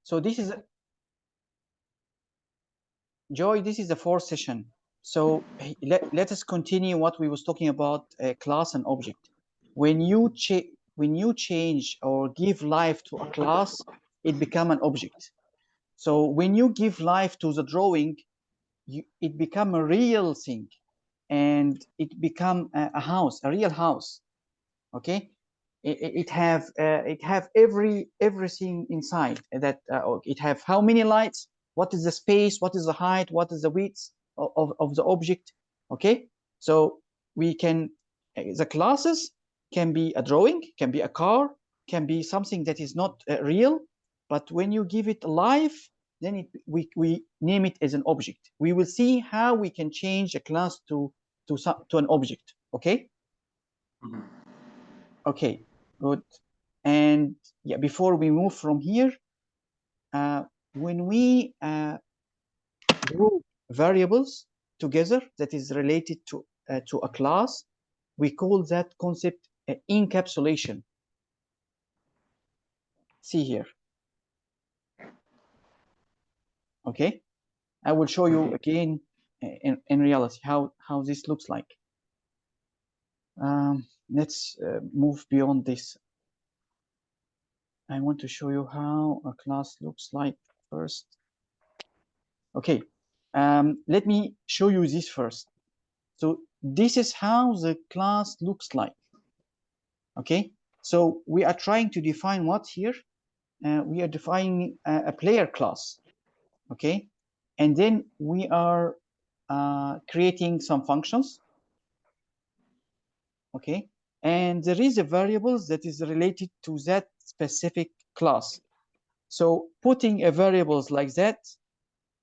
So this is Joy. This is the fourth session. So let us continue what we was talking about, class and object. When you change or give life to a class, it become an object. So when you give life to the drawing, it become a real thing, and it become a house, a real house. Okay, it have everything inside that. It have how many lights, what is the space, what is the height, what is the width of the object. Okay, so we can the classes can be a drawing, can be a car, can be something that is not real, but when you give it life, then we name it as an object. We will see how we can change a class to an object. Okay. Okay, good. And yeah, before we move from here, when we group variables together that is related to a class, we call that concept encapsulation. See here. Okay, I will show you again in reality how this looks like. Let's move beyond this. I want to show you how a class looks like first. Okay, let me show you this first. So this is how the class looks like. Okay, so we are trying to define what here? We are defining a player class. Okay, and then we are creating some functions. Okay, and there is a variables that is related to that specific class. So putting a variables like that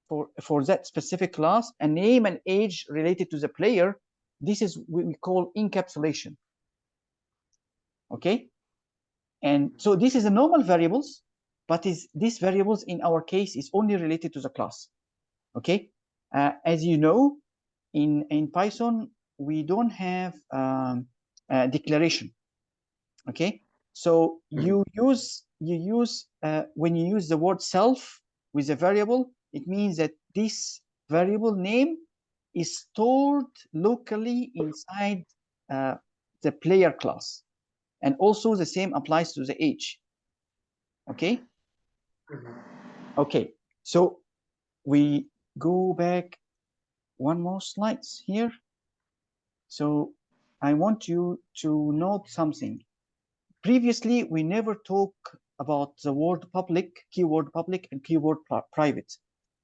for that specific class, a name and age related to the player, this is what we call encapsulation. Okay, and so this is a normal variables, but these variables in our case is only related to the class. Okay, as you know, in Python we don't have declaration. Okay, so you use when you use the word self with a variable, it means that this variable name is stored locally inside the player class, and also the same applies to the age. Okay. Okay, so we go back one more slides here. So I want you to note something. Previously, we never talk about the word public, keyword public, and keyword private.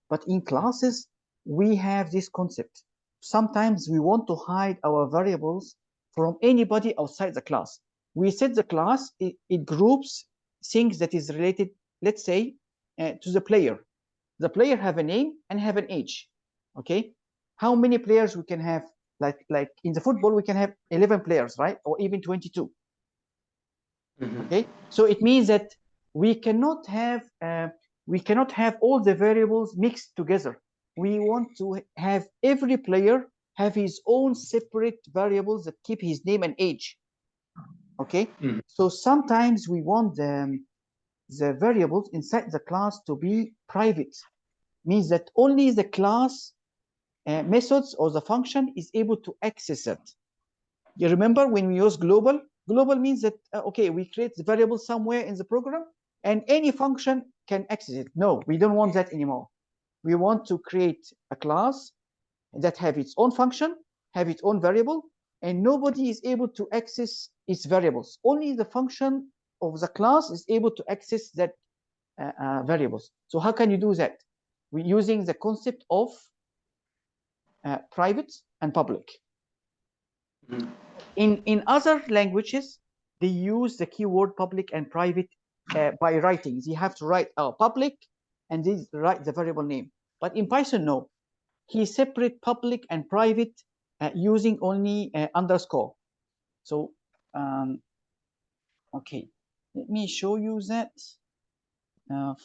But in classes, we have this concept. Sometimes we want to hide our variables from anybody outside the class. We set the class, it groups things that is related, let's say, to the player. The player have a name and have an age. Okay, how many players we can have? Like in the football, we can have 11 players, right? Or even 22. Okay, so it means that we cannot have all the variables mixed together. We want to have every player have his own separate variables that keep his name and age. Okay, so sometimes we want the variables inside the class to be private. Means that only the class methods or the function is able to access it. You remember when we use global? Global means that, okay, we create the variable somewhere in the program and any function can access it. No, we don't want that anymore. We want to create a class that have its own function, have its own variable, and nobody is able to access its variables. Only the function of the class is able to access that variables. So how can you do that? We're using the concept of private and public. In other languages, they use the keyword public and private by writing. You have to write public and then write the variable name. But in Python, no. He separate public and private using only underscore. So, okay, let me show you that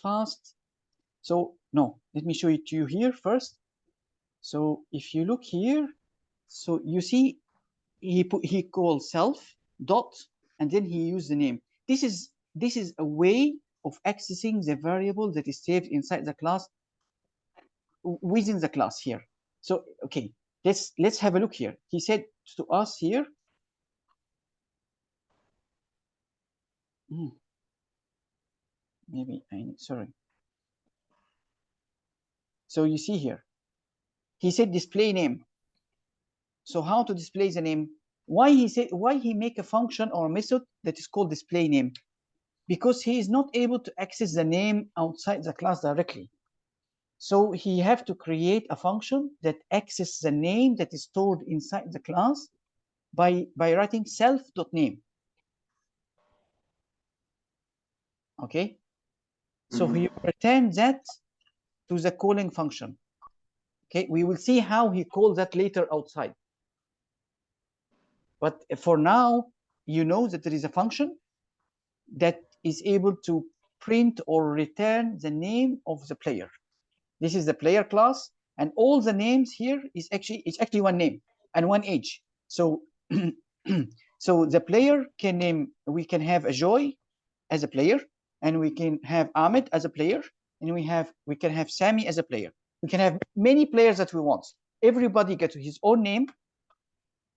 fast. So, no, let me show it to you here first. So if you look here, so you see he calls self dot and then he used the name. This is a way of accessing the variable that is saved inside the class within the class here. So okay, let's have a look here. He said to us here, maybe I need, sorry. So you see here, he said display name. So how to display the name? Why he make a function or a method that is called display name? Because he is not able to access the name outside the class directly. So he have to create a function that accesses the name that is stored inside the class by writing self.name. Okay. So he return that to the calling function. Okay, we will see how he calls that later outside. But for now, you know that there is a function that is able to print or return the name of the player. This is the player class, and all the names here is actually one name and one age. So so the player can name, we can have a Joy as a player, and we can have Ahmed as a player, and we can have Sammy as a player. We can have many players that we want. Everybody got his own name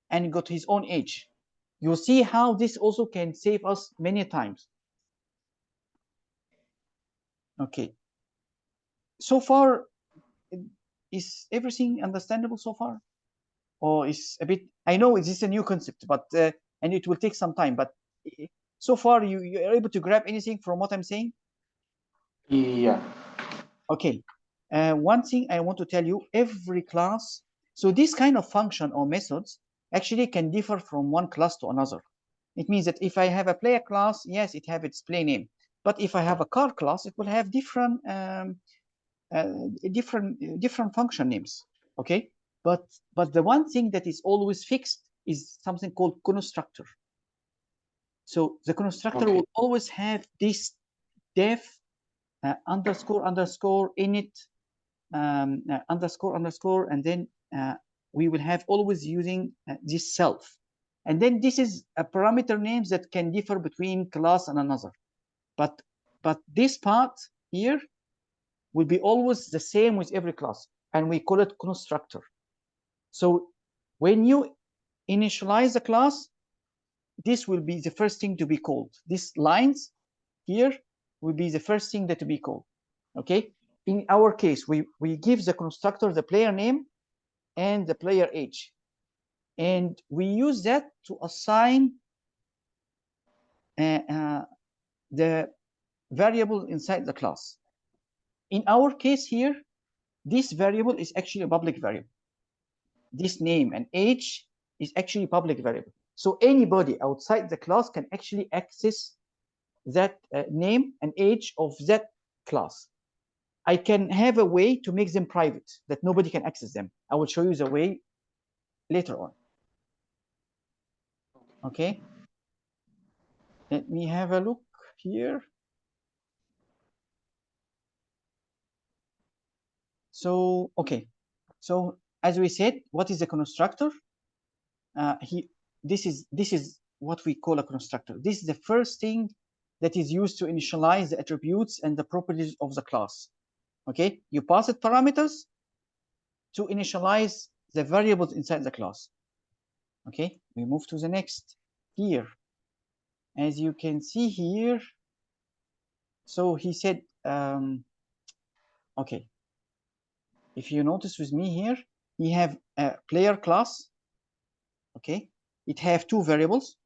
and got his own age. You'll see how this also can save us many times. Okay. So far, is everything understandable so far? Or is a bit, I know it's just a new concept, but and it will take some time, but so far you're able to grab anything from what I'm saying? Yeah. Okay. One thing I want to tell you, every class, so this kind of function or methods actually can differ from one class to another. It means that if I have a player class, yes, it have its play name. But if I have a car class, it will have different different function names. Okay, but the one thing that is always fixed is something called constructor. So the constructor will always have this def underscore underscore init underscore underscore, and then we will have always using this self. And then this is a parameter names that can differ between class and another. But this part here will be always the same with every class, and we call it constructor. So when you initialize the class, this will be the first thing to be called. These lines here will be the first thing that to be called. Okay. In our case, we give the constructor the player name and the player age, and we use that to assign the variable inside the class. In our case here, this variable is actually a public variable. This name and age is actually public variable. So anybody outside the class can actually access that name and age of that class. I can have a way to make them private, that nobody can access them. I will show you the way later on. Okay. Let me have a look here. So, okay. So as we said, what is a constructor? This is what we call a constructor. This is the first thing that is used to initialize the attributes and the properties of the class. Okay, you pass it parameters to initialize the variables inside the class. Okay, we move to the next here. As you can see here, so he said, okay, if you notice with me here, we have a player class. Okay, it have two variables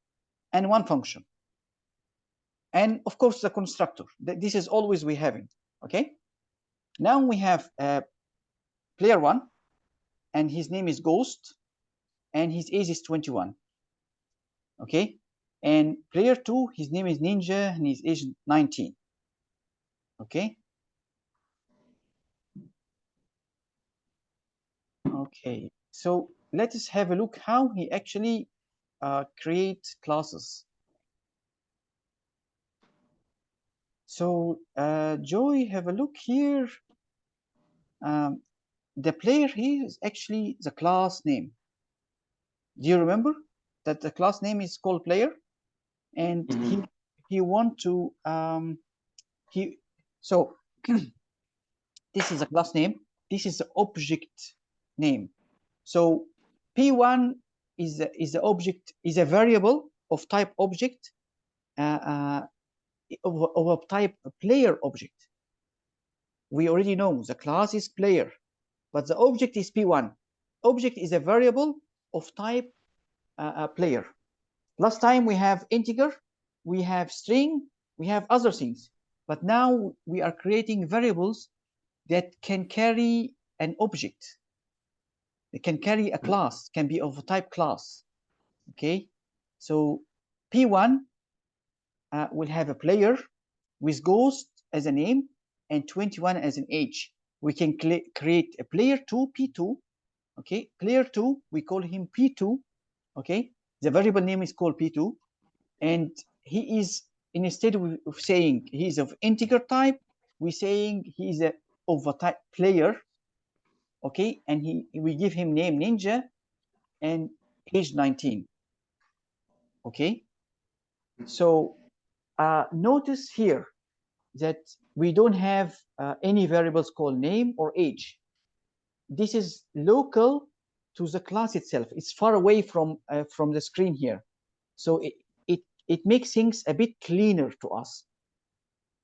and one function, and of course the constructor. This is always we having. Okay, now we have player one, and his name is Ghost, and his age is 21. Okay, and player two, his name is Ninja, and his age 19. Okay. Okay, so let us have a look how he actually create classes. So Joy, have a look here. The player here is actually the class name. Do you remember that the class name is called player? And he want to So this is a class name. This is the object name. So P1 is the object, is a variable of type object, of a type player object. We already know the class is player, but the object is P1. Object is a variable of type player. Last time we have integer, we have string, we have other things. But now we are creating variables that can carry an object. It can carry a class, can be of a type class. Okay, so P1 will have a player with ghost as a name and 21 as an age. We can create a player 2, P2. Okay, player 2, we call him P2. Okay, the variable name is called P2, and he is, instead of saying he is of integer type, we're saying he is of a type player. Okay, and we give him name Ninja and age 19. Okay, so notice here that we don't have any variables called name or age. This is local to the class itself. It's far away from the screen here, so it makes things a bit cleaner to us.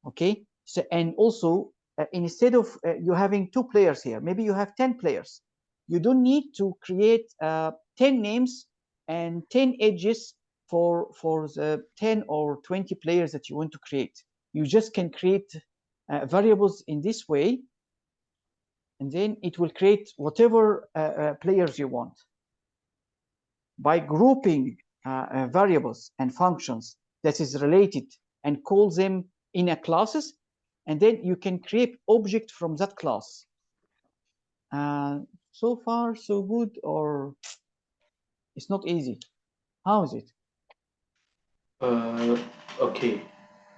Okay, so, and also instead of you having 2 players here, maybe you have 10 players. You don't need to create 10 names and 10 edges for the 10 or 20 players that you want to create. You just can create variables in this way, and then it will create whatever players you want. By grouping variables and functions that is related and call them in a classes, and then you can create object from that class. So far so good, or it's not easy? How is it? Okay.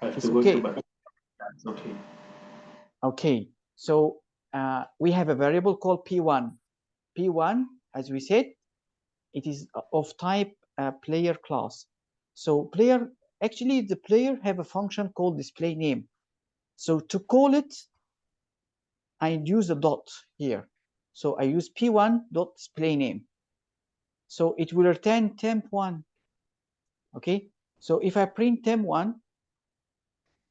I have It's to go okay. to my. That's okay. Okay, so we have a variable called P1. P1, as we said, it is of type player class. So player, actually the player have a function called display name. So to call it, I use a dot here. So I use P1 dot display name. So it will return temp1. Okay, so if I print temp1,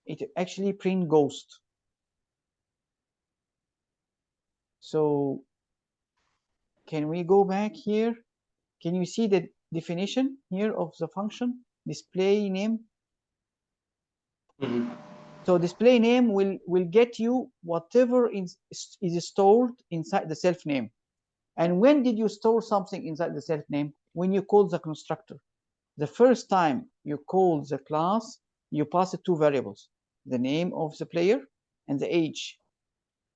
it actually print ghost. So can we go back here? Can you see the definition here of the function display name? Mm-hmm. So display name will get you whatever is stored inside the self name. And when did you store something inside the self name? When you call the constructor. The first time you call the class, you pass it 2 variables, the name of the player and the age.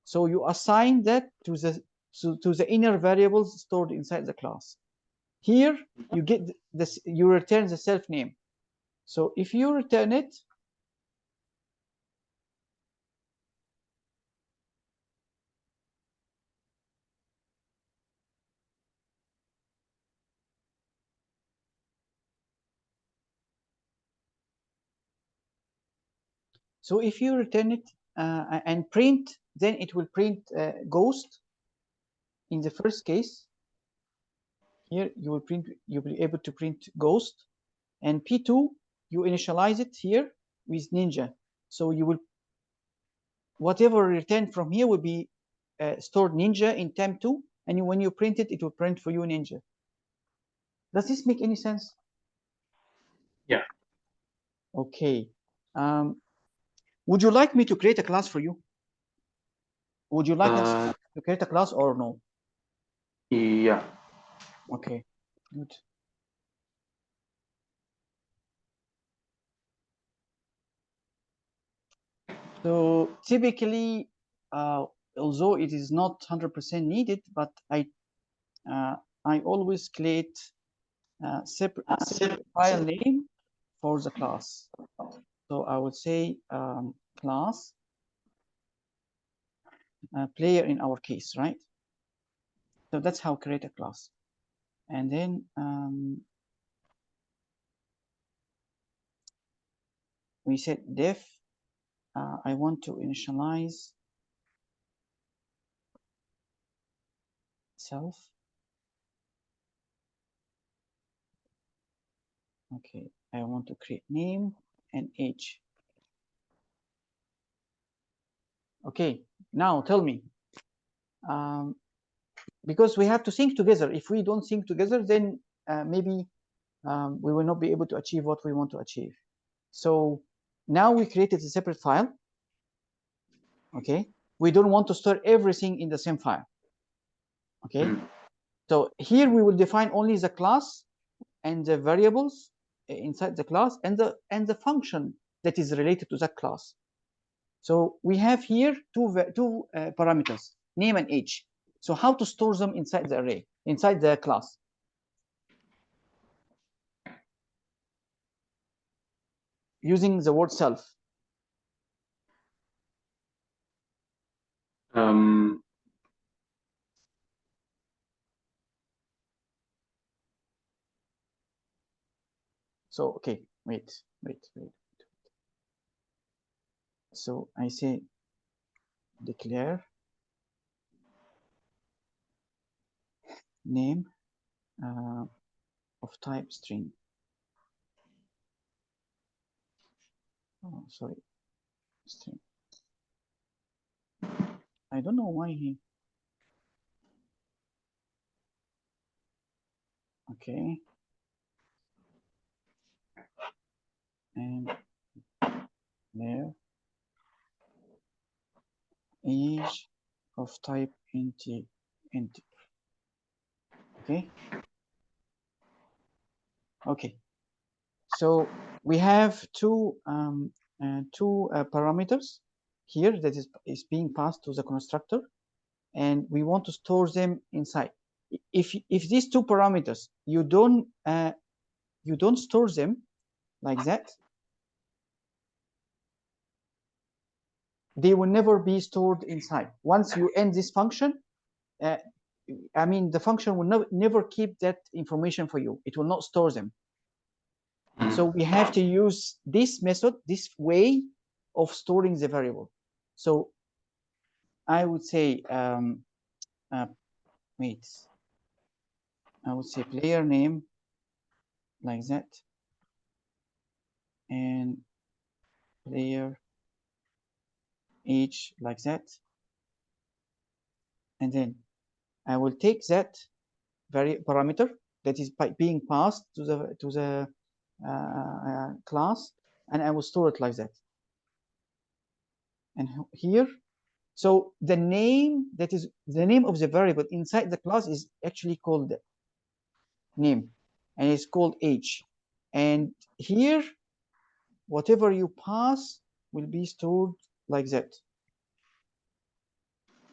So you assign that to the inner variables stored inside the class. Here you get this, you return the self name. So if you return it, so if you return it and print, then it will print ghost. In the first case, here you will be able to print ghost, and P2 you initialize it here with Ninja. So you will, whatever returned from here will be stored Ninja in temp2, and when you print it, it will print for you Ninja. Does this make any sense? Yeah. Okay. Would you like me to create a class for you? Would you like us to create a class or no? Yeah. Okay, good. So typically, although it is not 100% needed, but I always create separate file name for the class. So I would say class player in our case, right? So that's how create a class. And then we set def I want to initialize self. Okay, I want to create name and age. Okay, now tell me, because we have to sync together. If we don't sync together, then maybe we will not be able to achieve what we want to achieve. So now we created a separate file. Okay, we don't want to store everything in the same file. Okay, so here we will define only the class and the variables inside the class and the function that is related to that class. So we have here two parameters, name and age. So how to store them inside the array, inside the class? Using the word self. So okay, wait. So I say declare name of type string. Oh, sorry, string. I don't know why he. Okay. And there age of type integer. Okay. Okay. So we have two parameters here that is being passed to the constructor, and we want to store them inside. If these two parameters you don't store them like that, they will never be stored inside. Once you end this function, I mean, the function will never keep that information for you. It will not store them. So we have to use this method, this way of storing the variable. So I would say, wait, I would say player name like that, and player age like that, and then I will take that parameter that is being passed to the class, and I will store it like that. And here, so the name that is the name of the variable inside the class is actually called name, and it's called age. And here, whatever you pass will be stored like that.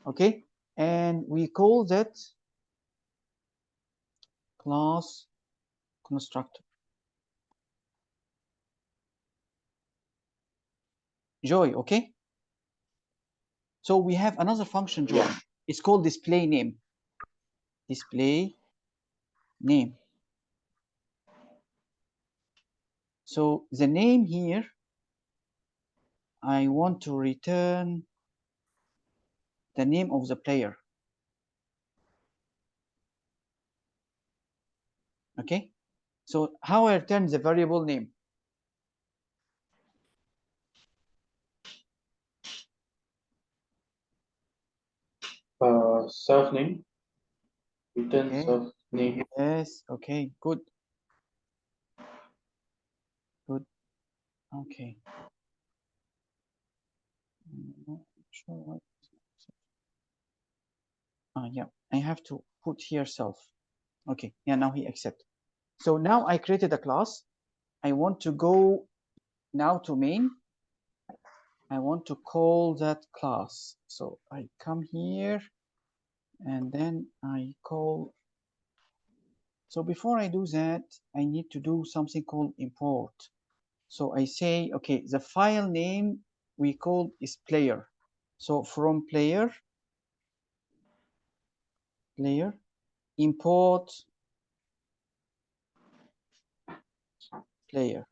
Okay, and we call that class constructor. Joy, okay? So we have another function, Joy. Yeah. It's called display name. Display name. So the name here, I want to return the name of the player. Okay, so how I return the variable name? Self name. Return Okay. self name. Yes. Okay. Good. Good. Okay. Not sure what. Yeah, I have to put here self. Okay. Yeah. Now he accepts. So now I created a class. I want to go now to main. I want to call that class. So I come here and then I call. So before I do that, I need to do something called import. So I say, okay, the file name we call is player. So from player, import player.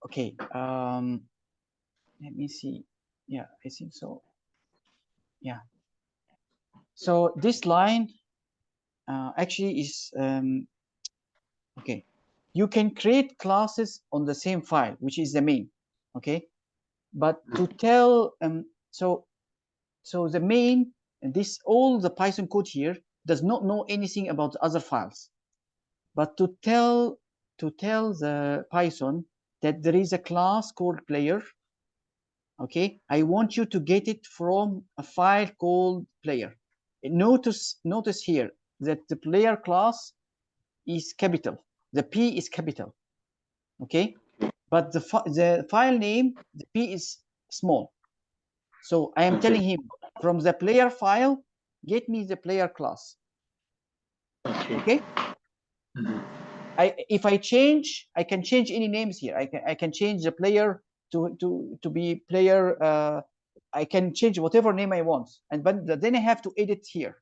Okay, let me see. Yeah, I think so. Yeah. So this line actually is okay. You can create classes on the same file, which is the main. Okay, but to tell so the main and this all the Python code here does not know anything about the other files. But to tell the Python that there is a class called player, okay, I want you to get it from a file called player. Notice here that the player class is capital. The P is capital, okay, but the file name, the P is small. So I am telling him from the player file, get me the player class. Okay. If I change, I can change any names here. I can change the player to be player. I can change whatever name I want, but then I have to edit here.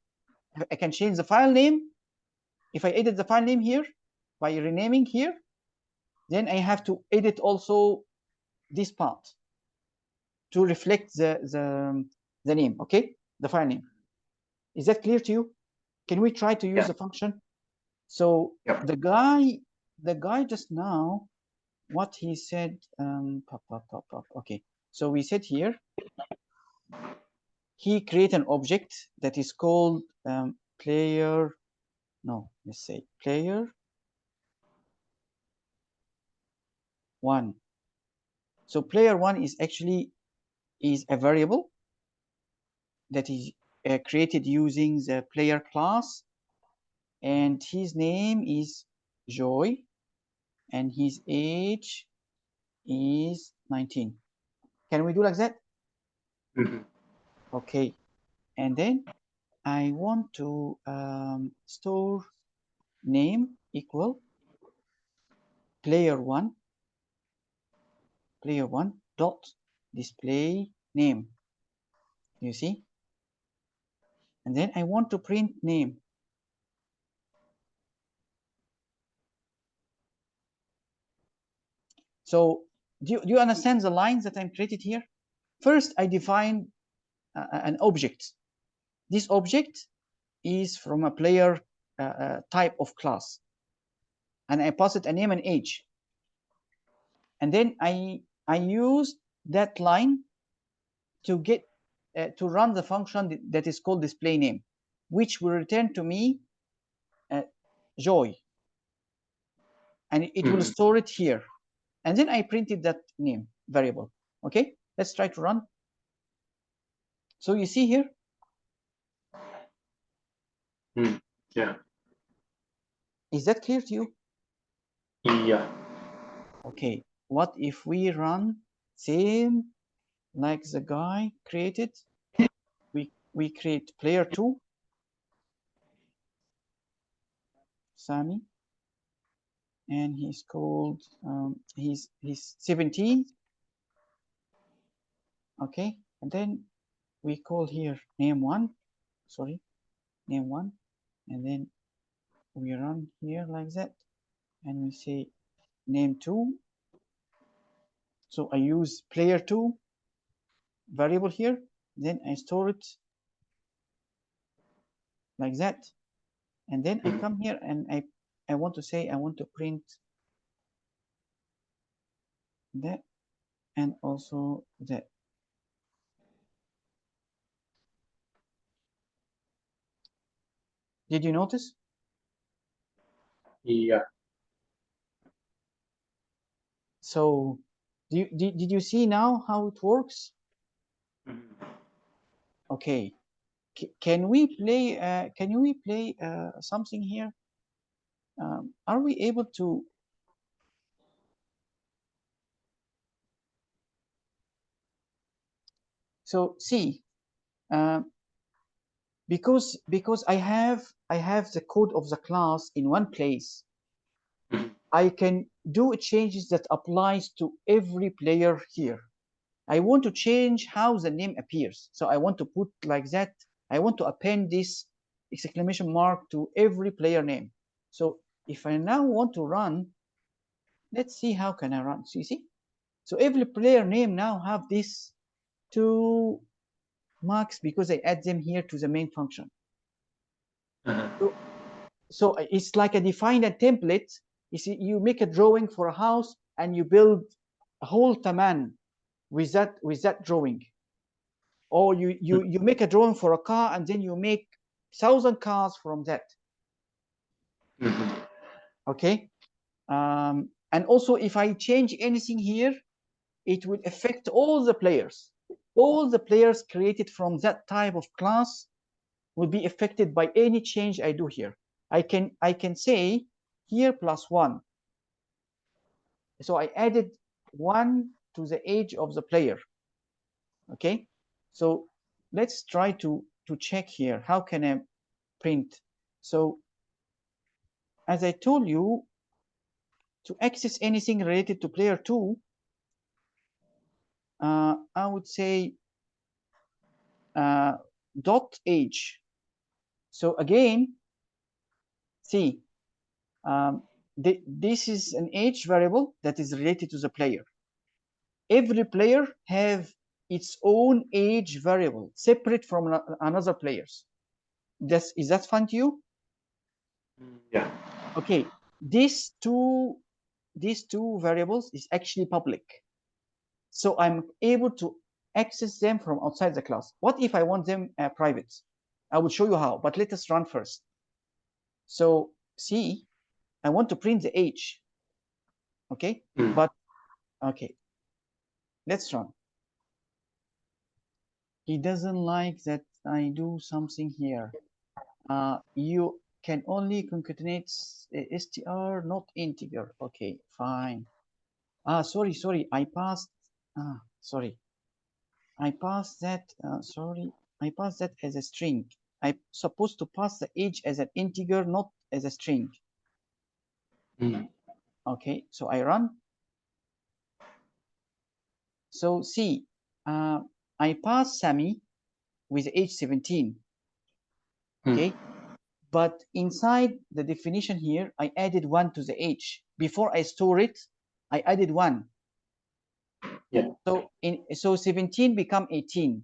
I can change the file name. If I edit the file name here by renaming here, then I have to edit also this part to reflect the name. Okay, the file name. Is that clear to you? Can we try to use the function? So the guy just now, what he said, okay. So we said here, he create an object that is called player, no, let's say player one. So player one is actually is a variable that is created using the player class, and his name is Joy, and his age is 19. Can we do like that? Okay, and then I want to store name equal player one dot display name. You see, and then I want to print name. So do you understand the lines that I'm created here? First, I define an object. This object is from a player type of class, and I pass it a name and age. And then I use that line to get to run the function that is called display name, which will return to me Joy, and it will store it here. And then I printed that name variable. Okay, let's try to run. So you see here. Yeah. Is that clear to you? Yeah. Okay, what if we run same like the guy created? We create player 2, Sami, and he's called he's 17. Okay, and then we call here name 1, sorry, name 1, and then we run here like that, and we say name 2. So I use player 2 variable here, then I store it like that, and then I come here and I want to say I want to print that and also that. Did you notice? Yeah. So did you see now how it works? Okay. Can we play something here? Are we able to? So see, because I have the code of the class in one place, I can do changes that applies to every player here. I want to change how the name appears. So I want to put like that. I want to append this exclamation mark to every player name. So if I now want to run, let's see how can I run. So you see? So every player name now have this 2 marks because I add them here to the main function. So it's like a defined a template. You see, you make a drawing for a house and you build a whole taman with that drawing. Or you make a drawing for a car and then you make 1,000 cars from that. Okay. And also if I change anything here, it will affect all the players. All the players created from that type of class will be affected by any change I do here. I can say here +1. So I added 1 to the age of the player. Okay. So let's try to check here. How can I print? So as I told you, to access anything related to player 2, I would say dot age. So again, see, this is an age variable that is related to the player. Every player have its own age variable separate from another players. Is that fun to you? Yeah. Okay, these two variables is actually public. So I'm able to access them from outside the class. What if I want them private? I will show you how, but let us run first. So see, I want to print the age. Okay, but okay, let's run. He doesn't like that I do something here. You can only concatenate str, not integer. Okay, fine. Sorry, I passed. Sorry, I passed that. Sorry, I passed that as a string. I'm supposed to pass the age as an integer, not as a string. Okay, so I run. So see, I pass Sammy with age 17. Okay, but inside the definition here, I added 1 to the age. Before I store it, I added 1. Yeah. So 17 become 18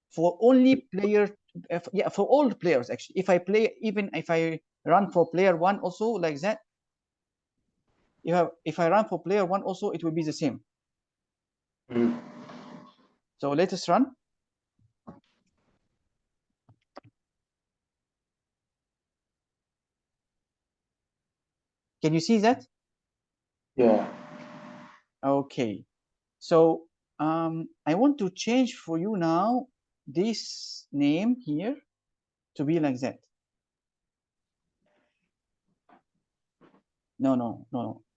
for only player. Yeah, for all the players actually. If I play, even if I run for player 1 also like that, if I run for player 1 also, it will be the same. So let us run. Can you see that? Yeah. Okay. So I want to change for you now this name here to be like that. No.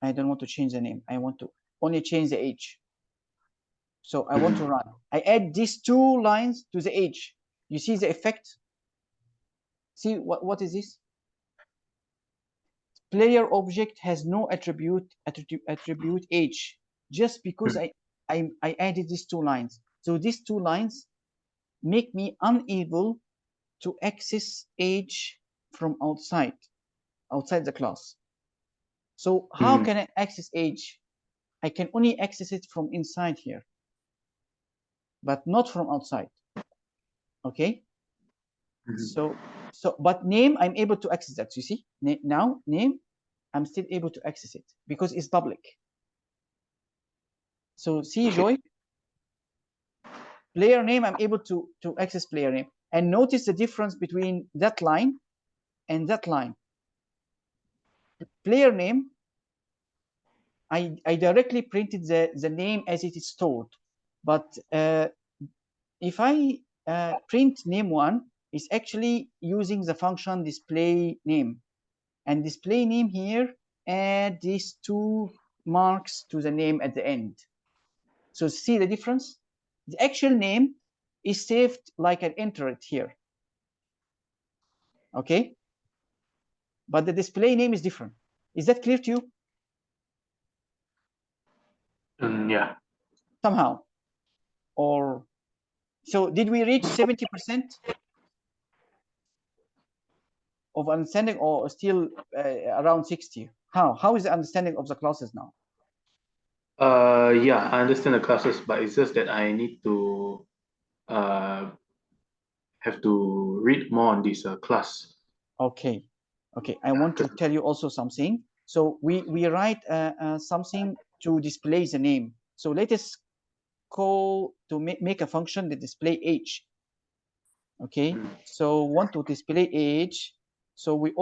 I don't want to change the name. I want to only change the age. So I want to run. I add these 2 lines to the age. You see the effect? See what is this? Player object has no attribute age, just because I added these 2 lines. So these 2 lines make me unable to access age from outside the class. So how can I access age? I can only access it from inside here, but not from outside. Okay. But name, I'm able to access that. You see, now name, I'm still able to access it because it's public. So see, Joy, player name, I'm able to access player name. And notice the difference between that line and that line. Player name, I directly printed the name as it is stored. But if I print name1, it's actually using the function display name. And display name here, add these 2 marks to the name at the end. So see the difference? The actual name is saved like an enter here. Okay? But the display name is different. Is that clear to you? Yeah. Somehow. Or so did we reach 70% of understanding, or still around 60? How is the understanding of the classes now? Yeah, I understand the classes, but it's just that I need to have to read more on this class. Okay, okay. I want to tell you also something. So we write something to display the name. So let us call to make a function that display age. Okay. So want to display age. So we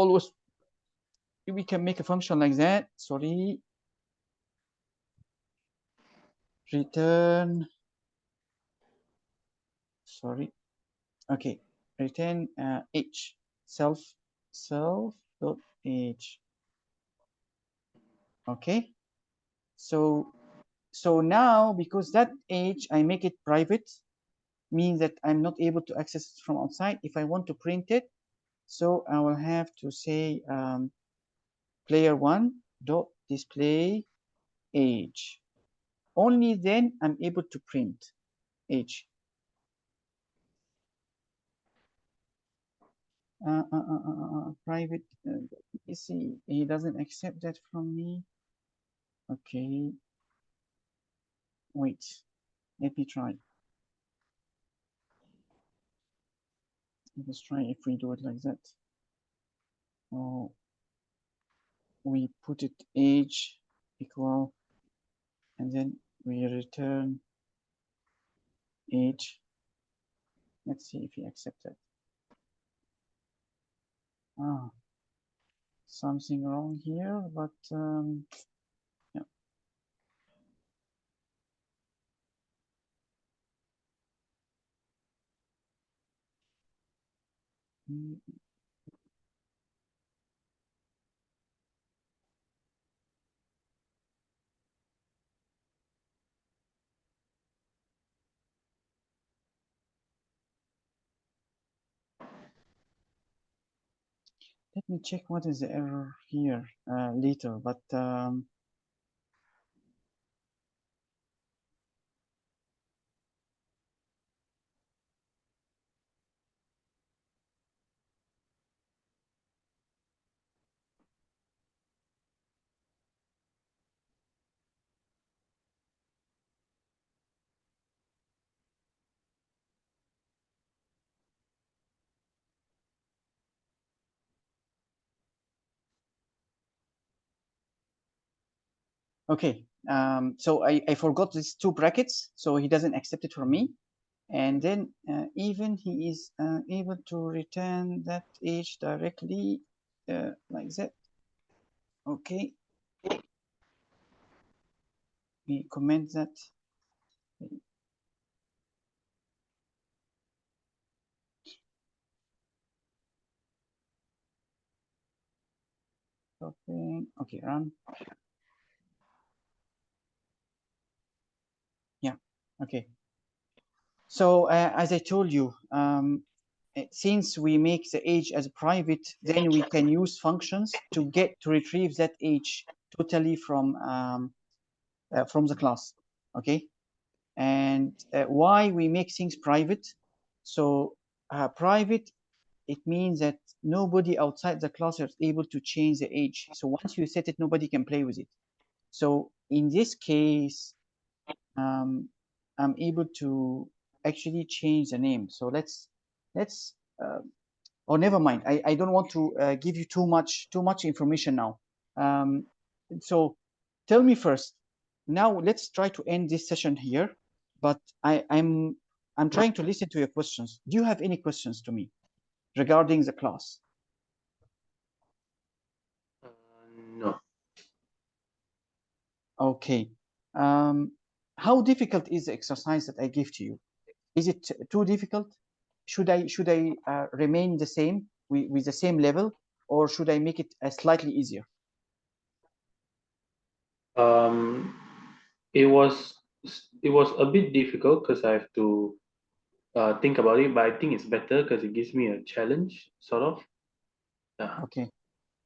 can make a function like that. Sorry. Return. Sorry. Okay. Return age. Self dot age. Okay. So now, because that age I make it private, means that I'm not able to access it from outside. If I want to print it, so I will have to say player1 dot display age. Only then I'm able to print age. Private. You see, he doesn't accept that from me. Okay. Wait. Let me try. Let's try if we do it like that. Oh, we put it age equal, and then we return age. Let's see if he accepts it. Ah, something wrong here, but yeah. Mm, let me check what is the error here later, but okay. So I forgot these two brackets, so he doesn't accept it from me. And then even he is able to return that age directly like that. Okay. We comment that. Okay, run. Yeah. Okay. So as I told you, since we make the age as private, then we can use functions to retrieve that age totally from the class. Okay. And why we make things private? So private, it means that nobody outside the class is able to change the age. So once you set it, nobody can play with it. So in this case, I'm able to actually change the name. So let's oh, never mind. I don't want to give you too much information now. So tell me first. Now let's try to end this session here. But I'm trying to listen to your questions. Do you have any questions to me regarding the class? No. Okay. How difficult is the exercise that I give to you? Is it too difficult? Should I remain the same with the same level, or should I make it slightly easier? Um, it was it was a bit difficult because I have to think about it, but I think it's better because it gives me a challenge, sort of. Yeah. Okay.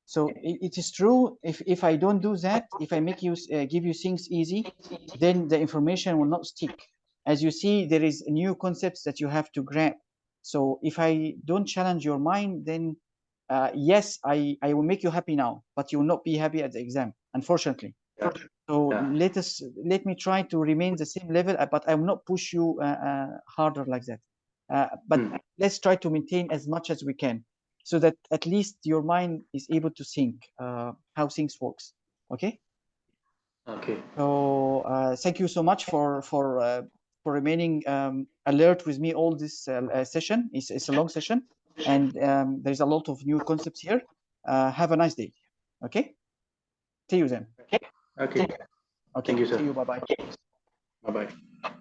So it is true. If I don't do that, if I make you give you things easy, then the information will not stick. As you see, there is new concepts that you have to grab. So if I don't challenge your mind, then yes, I will make you happy now, but you will not be happy at the exam, unfortunately. Yeah. So Yeah. let me try to remain the same level, but I will not push you harder like that. But let's try to maintain as much as we can, so that at least your mind is able to think how things works. Okay. Okay. So thank you so much for remaining alert with me all this session. It's a long session, and there's a lot of new concepts here. Have a nice day. Okay. See you then. Okay. Okay. Thank you, sir. See you. Bye bye. Bye bye.